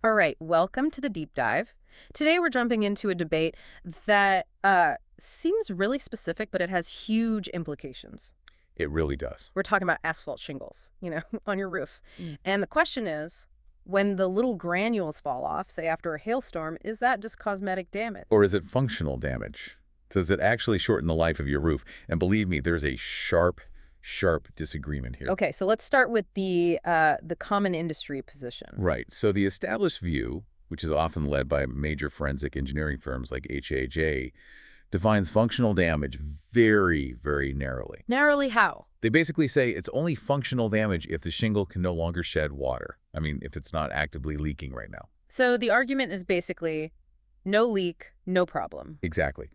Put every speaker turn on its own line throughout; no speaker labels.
All right, welcome to the deep dive. Today we're jumping into a debate that seems really specific, but it has huge implications.
It really does.
We're talking about asphalt shingles, on your roof. And the question is, when the little granules fall off, say after a hailstorm, is that just cosmetic damage?
Or is it functional damage? Does it actually shorten the life of your roof? And believe me, there's a sharp disagreement here.
Okay, so let's start with the common industry position.
Right. So the established view, which is often led by major forensic engineering firms like HAJ, defines functional damage very, very narrowly.
Narrowly how?
They basically say it's only functional damage if the shingle can no longer shed water. I mean, if it's not actively leaking right now.
So the argument is basically no leak, no problem.
Exactly.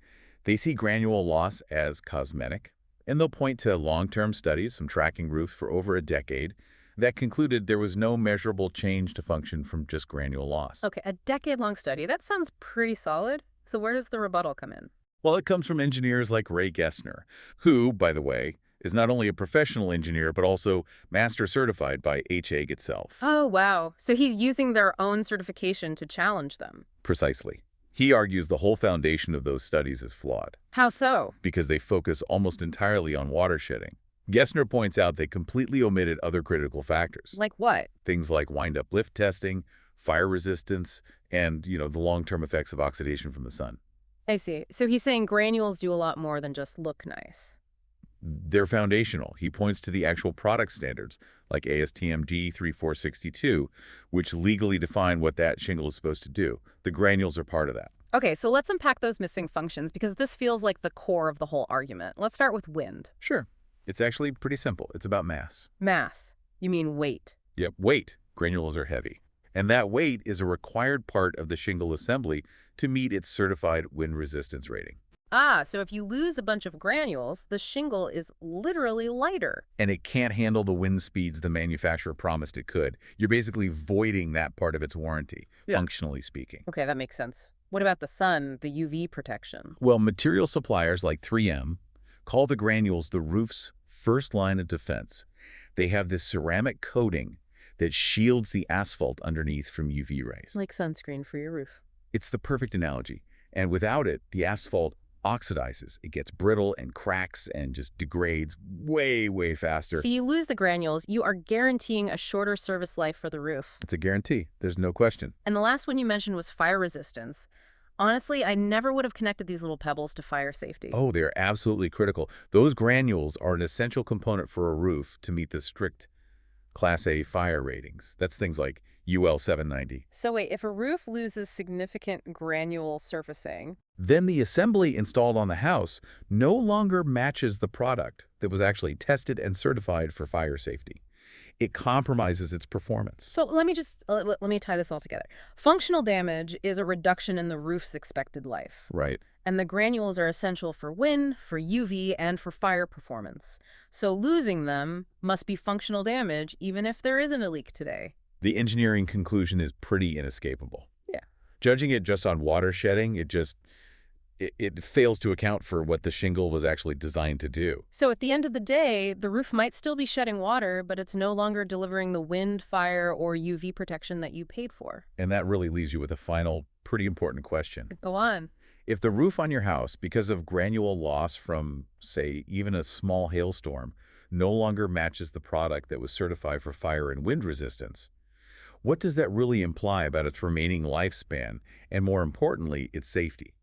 They see granule loss as cosmetic, and they'll point to long-term studies, some tracking roofs for over a decade, that concluded there was no measurable change to function from just granule loss.
Okay, a decade-long study. That sounds pretty solid. So where does the rebuttal come in?
Well, it comes from engineers like Ray Gessner, who, by the way, is not only a professional engineer, but also master certified by HAG itself.
Oh, wow. So he's using their own certification to challenge them.
Precisely. He argues the whole foundation of those studies is flawed
How so?
because they focus almost entirely on water shedding. Gessner points out they completely omitted other critical factors,
Like what?
things like wind-up lift testing, fire resistance, and, the long-term effects of oxidation from the sun.
I see. So he's saying granules do a lot more than just look nice.
They're foundational. He points to the actual product standards, like ASTM G3462, which legally define what that shingle is supposed to do. The granules are part of that.
Okay, so let's unpack those missing functions because this feels like the core of the whole argument. Let's start with wind.
Sure. It's actually pretty simple. It's about mass.
Mass. You mean weight.
Yep, weight. Granules are heavy. And that weight is a required part of the shingle assembly to meet its certified wind resistance rating.
Ah, so if you lose a bunch of granules, the shingle is literally lighter.
And it can't handle the wind speeds the manufacturer promised it could. You're basically voiding that part of its warranty, functionally speaking.
Okay, that makes sense. What about the sun, the UV protection?
Well, material suppliers like 3M call the granules the roof's first line of defense. They have this ceramic coating that shields the asphalt underneath from UV rays.
Like sunscreen for your roof.
It's the perfect analogy. And without it, the asphalt oxidizes. It gets brittle and cracks and just degrades way, way faster.
So you lose the granules, you are guaranteeing a shorter service life for the roof.
It's a guarantee. There's no question.
And the last one you mentioned was fire resistance. Honestly, I never would have connected these little pebbles to fire safety.
Oh, they're absolutely critical. Those granules are an essential component for a roof to meet the strict Class A fire ratings. That's things like UL 790.
So wait, if a roof loses significant granule surfacing,
Then the assembly installed on the house no longer matches the product that was actually tested and certified for fire safety. It compromises its performance.
so let me tie this all together. Functional damage is a reduction in the roof's expected life.
Right.
And the granules are essential for wind, for UV, and for fire performance. So losing them must be functional damage even if there isn't a leak today.
The engineering conclusion is pretty inescapable.
Yeah.
Judging it just on water shedding, it fails to account for what the shingle was actually designed to do.
So at the end of the day, the roof might still be shedding water, but it's no longer delivering the wind, fire, or UV protection that you paid for.
And that really leaves you with a final, pretty important question.
Go on.
If the roof on your house, because of granule loss from, say, even a small hailstorm, no longer matches the product that was certified for fire and wind resistance, what does that really imply about its remaining lifespan and, more importantly, its safety?